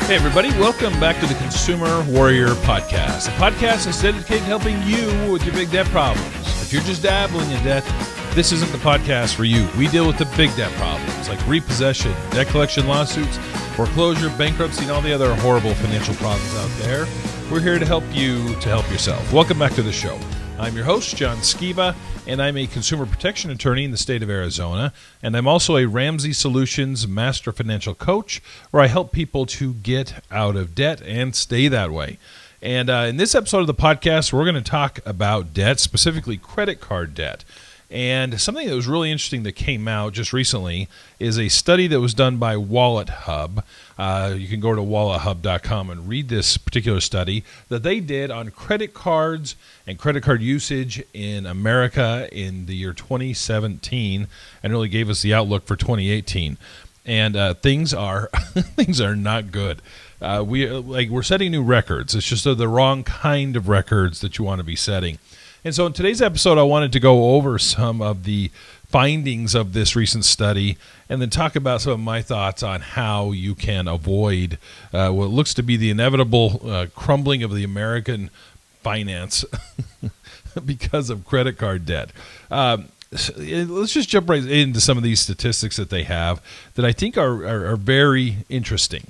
Hey everybody, welcome back to the Consumer Warrior Podcast. A podcast that's dedicated to helping you with your big debt problems. If you're just dabbling in debt, this isn't the podcast for you. We deal with the big debt problems like repossession, debt collection lawsuits, foreclosure, bankruptcy, and all the other horrible financial problems out there. We're here to help you to help yourself. Welcome back to the show. I'm your host, John Skiba, and I'm a consumer protection attorney in the state of Arizona, and I'm also a Ramsey Solutions Master Financial Coach, where I help people to get out of debt and stay that way. And in this episode of the podcast, we're going to talk about debt, specifically credit card debt. And something that was really interesting that came out just recently is a study that was done by WalletHub. You can go to WalletHub.com and read this particular study that they did on credit cards and credit card usage in America in the year 2017, and really gave us the outlook for 2018. And things are things are not good. We're setting new records. It's just the wrong kind of records that you want to be setting. And so in today's episode, I wanted to go over some of the findings of this recent study and then talk about some of my thoughts on how you can avoid what looks to be the inevitable crumbling of the American finance because of credit card debt. Let's just jump right into some of these statistics that they have that I think are very interesting.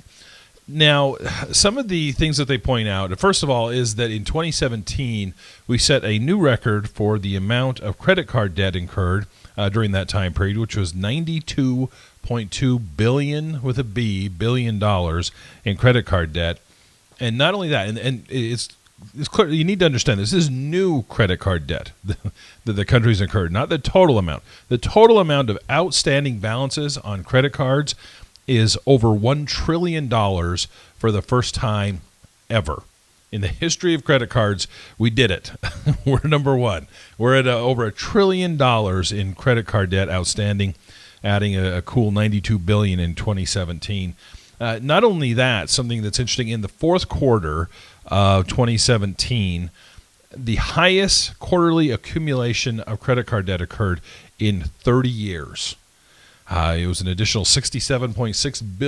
Now, some of the things that they point out, first of all, is that in 2017, we set a new record for the amount of credit card debt incurred during that time period, which was $92.2 billion with a B, billion dollars in credit card debt. And not only that, and it's clear, you need to understand this is new credit card debt that the country's incurred, not the total amount. The total amount of outstanding balances on credit cards is over $1 trillion for the first time ever. In the history of credit cards, we did it. We're number one. We're at over $1 trillion in credit card debt outstanding, adding a cool $92 billion in 2017. Not only that, something that's interesting, in the fourth quarter of 2017, the highest quarterly accumulation of credit card debt occurred in 30 years. It was an additional $67.6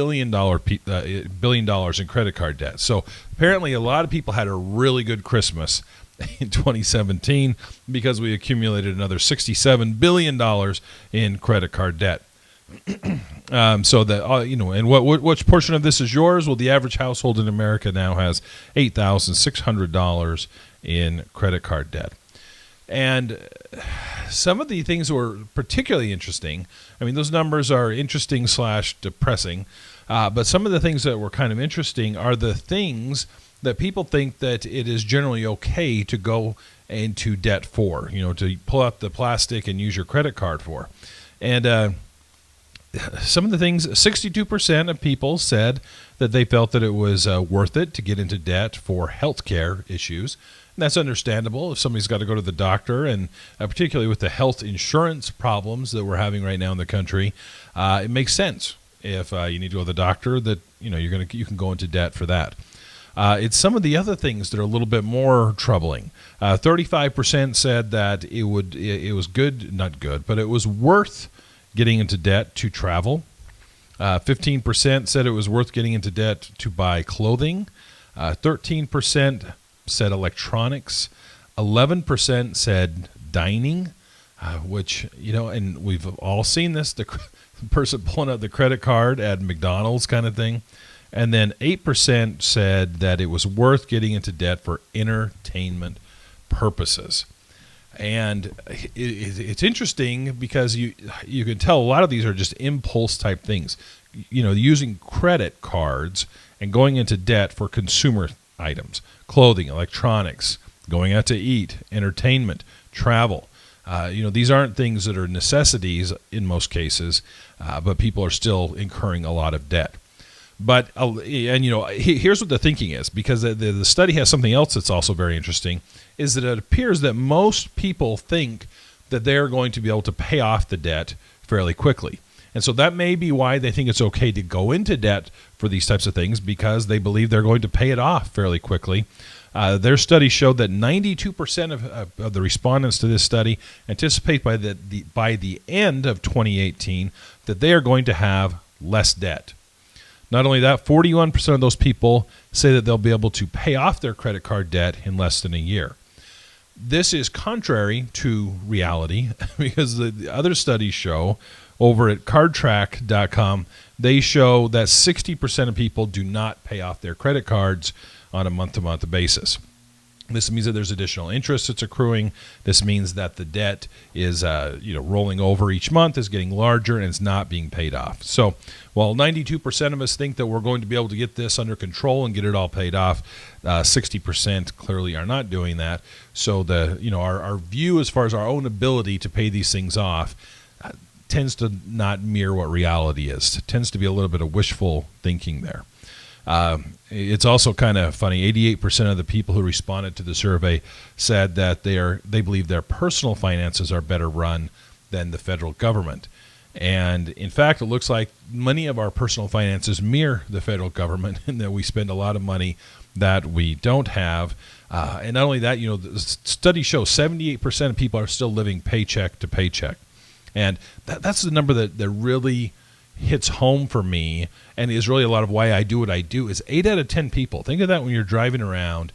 billion in credit card debt. So apparently a lot of people had a really good Christmas in 2017 because we accumulated another $67 billion in credit card debt. So that and which portion of this is yours? Well, the average household in America now has $8,600 in credit card debt. And some of the things were particularly interesting. I mean, those numbers are interesting / depressing. But some of the things that were kind of interesting are the things that people think that it is generally okay to go into debt for, to pull out the plastic and use your credit card for. And some of the things, 62% of people said that they felt that it was worth it to get into debt for health care issues. And that's understandable if somebody's got to go to the doctor, and particularly with the health insurance problems that we're having right now in the country, it makes sense if you need to go to the doctor that you can go into debt for that. It's some of the other things that are a little bit more troubling. 35% said that it was not good, but it was worth getting into debt to travel. 15% said it was worth getting into debt to buy clothing. 13% said electronics. 11% said dining, which, and we've all seen this, the person pulling out the credit card at McDonald's kind of thing. And then 8% said that it was worth getting into debt for entertainment purposes. And it's interesting because you can tell a lot of these are just impulse type things. Using credit cards and going into debt for consumer items, clothing, electronics, going out to eat, entertainment, travel. These aren't things that are necessities in most cases, but people are still incurring a lot of debt. But here's what the thinking is, because the study has something else that's also very interesting, is that it appears that most people think that they're going to be able to pay off the debt fairly quickly. And so that may be why they think it's okay to go into debt for these types of things, because they believe they're going to pay it off fairly quickly. Their study showed that 92% of the respondents to this study anticipate by the end of 2018 that they are going to have less debt. Not only that, 41% of those people say that they'll be able to pay off their credit card debt in less than a year. This is contrary to reality because the other studies show over at cardtrack.com, they show that 60% of people do not pay off their credit cards on a month-to-month basis. This means that there's additional interest that's accruing. This means that the debt is rolling over each month, is getting larger, and it's not being paid off. So while 92% of us think that we're going to be able to get this under control and get it all paid off, 60% clearly are not doing that. So our view as far as our own ability to pay these things off tends to not mirror what reality is. It tends to be a little bit of wishful thinking there. It's also kind of funny. 88% of the people who responded to the survey said that they believe their personal finances are better run than the federal government. And in fact, it looks like many of our personal finances mirror the federal government in that we spend a lot of money that we don't have. And not only that, the study shows 78% of people are still living paycheck to paycheck. And that's the number that really hits home for me and is really a lot of why I do what I do. Is 8 out of 10 people, think of that when you're driving around,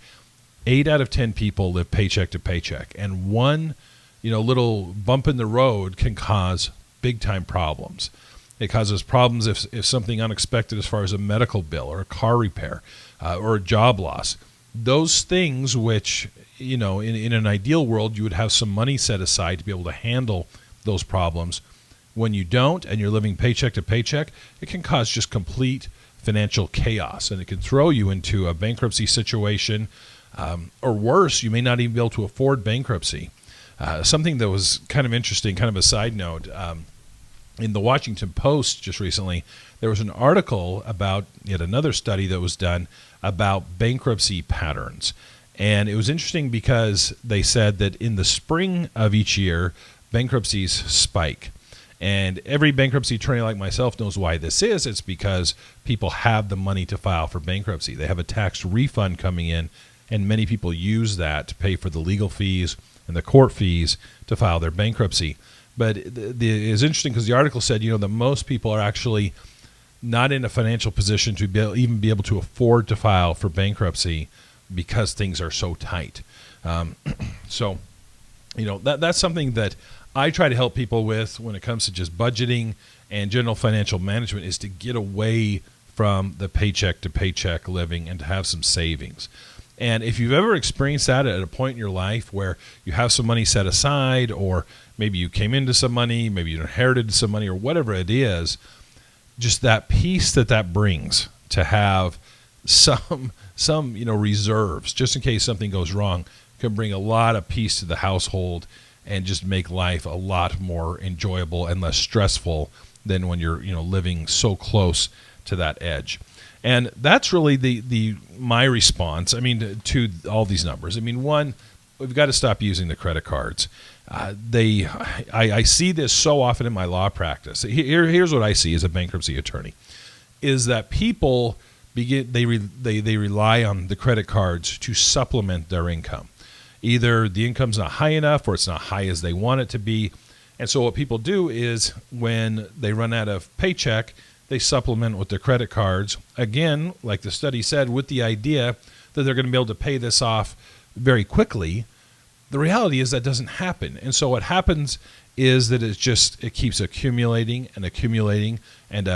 8 out of 10 people live paycheck to paycheck, and one little bump in the road can cause big time problems. It causes problems if something unexpected as far as a medical bill or a car repair or a job loss. Those things which in an ideal world you would have some money set aside to be able to handle those problems. When you don't and you're living paycheck to paycheck, it can cause just complete financial chaos, and it can throw you into a bankruptcy situation, or worse, you may not even be able to afford bankruptcy. Something that was kind of interesting, kind of a side note, in the Washington Post just recently, there was an article about yet another study that was done about bankruptcy patterns. And it was interesting because they said that in the spring of each year, bankruptcies spike. And every bankruptcy attorney like myself knows why this is. It's because people have the money to file for bankruptcy. They have a tax refund coming in, and many people use that to pay for the legal fees and the court fees to file their bankruptcy. But it's interesting because the article said, that most people are actually not in a financial position to even be able to afford to file for bankruptcy because things are so tight. So that's something that I try to help people with when it comes to just budgeting and general financial management, is to get away from the paycheck to paycheck living and to have some savings. And if you've ever experienced that at a point in your life where you have some money set aside, or maybe you came into some money, maybe you inherited some money, or whatever it is, just that peace that brings to have some reserves just in case something goes wrong can bring a lot of peace to the household and just make life a lot more enjoyable and less stressful than when you're living so close to that edge. And that's really my response. To all these numbers. One, we've got to stop using the credit cards. I see this so often in my law practice. Here's what I see as a bankruptcy attorney, is that people they rely on the credit cards to supplement their income. Either the income's not high enough or it's not high as they want it to be. And so what people do is when they run out of paycheck, they supplement with their credit cards. Again, like the study said, with the idea that they're going to be able to pay this off very quickly. The reality is that doesn't happen. And so what happens is that it keeps accumulating and accumulating. And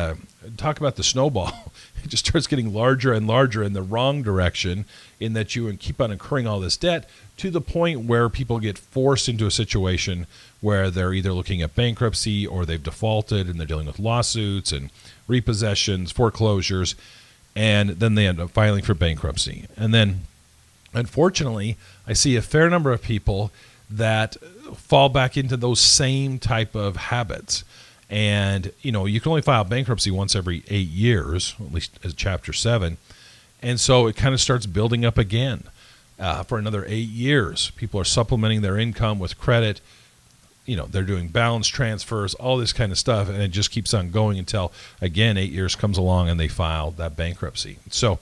talk about the snowball. It just starts getting larger and larger in the wrong direction, in that you keep on incurring all this debt to the point where people get forced into a situation where they're either looking at bankruptcy or they've defaulted and they're dealing with lawsuits and repossessions, foreclosures, and then they end up filing for bankruptcy. And then, unfortunately, I see a fair number of people that fall back into those same type of habits. And, you can only file bankruptcy once every 8 years, at least as Chapter 7. And so it kind of starts building up again for another 8 years. People are supplementing their income with credit. They're doing balance transfers, all this kind of stuff, and it just keeps on going until, again, 8 years comes along and they file that bankruptcy. So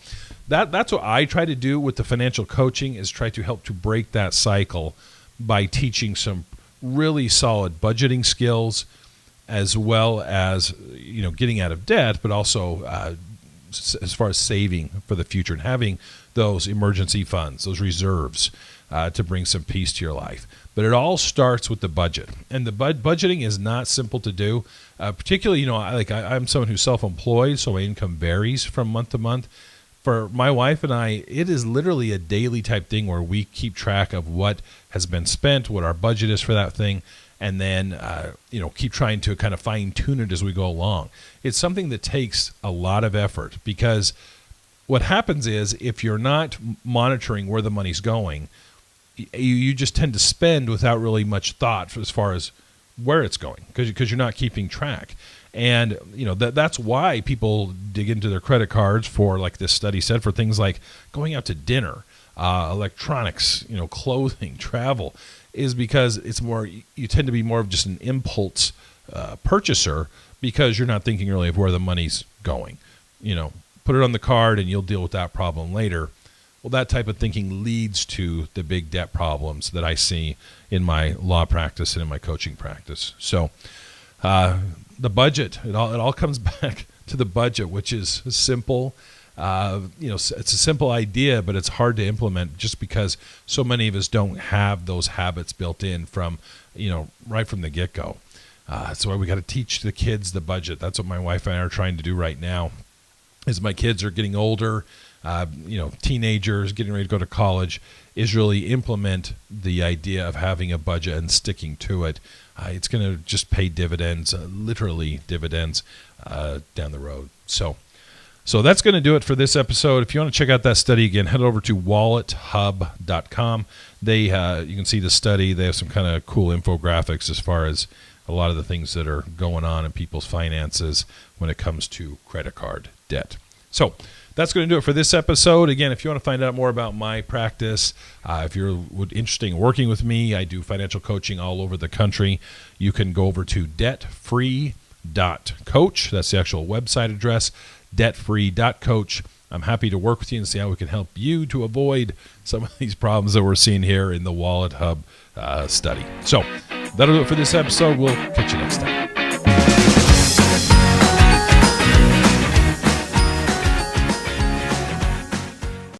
that's what I try to do with the financial coaching, is try to help to break that cycle by teaching some really solid budgeting skills, as well as getting out of debt, but also as far as saving for the future and having those emergency funds, those reserves to bring some peace to your life. But it all starts with the budget, and the budgeting is not simple to do. Particularly, I'm someone who's self-employed, so my income varies from month to month. For my wife and I, it is literally a daily type thing where we keep track of what has been spent, what our budget is for that thing, and then keep trying to kind of fine-tune it as we go along. It's something that takes a lot of effort, because what happens is if you're not monitoring where the money's going, you just tend to spend without really much thought as far as where it's going, because you're not keeping track. And that's why people dig into their credit cards for, like this study said, for things like going out to dinner, electronics, clothing, travel, is because you tend to be more of just an impulse purchaser, because you're not thinking really of where the money's going. Put it on the card and you'll deal with that problem later. Well, that type of thinking leads to the big debt problems that I see in my law practice and in my coaching practice. So the budget, it all comes back to the budget, which is simple. It's a simple idea, but it's hard to implement just because so many of us don't have those habits built in from, right from the get-go. That's why we got to teach the kids the budget. That's what my wife and I are trying to do right now. As my kids are getting older, teenagers getting ready to go to college, is really implement the idea of having a budget and sticking to it. It's going to just pay dividends, literally dividends, down the road. So that's going to do it for this episode. If you want to check out that study again, head over to WalletHub.com. You can see the study. They have some kind of cool infographics as far as a lot of the things that are going on in people's finances when it comes to credit card debt. So that's going to do it for this episode. Again, if you want to find out more about my practice, if you're interested in working with me, I do financial coaching all over the country. You can go over to debtfree.coach. That's the actual website address, debtfree.coach. I'm happy to work with you and see how we can help you to avoid some of these problems that we're seeing here in the WalletHub study. So that'll do it for this episode. We'll catch you next time.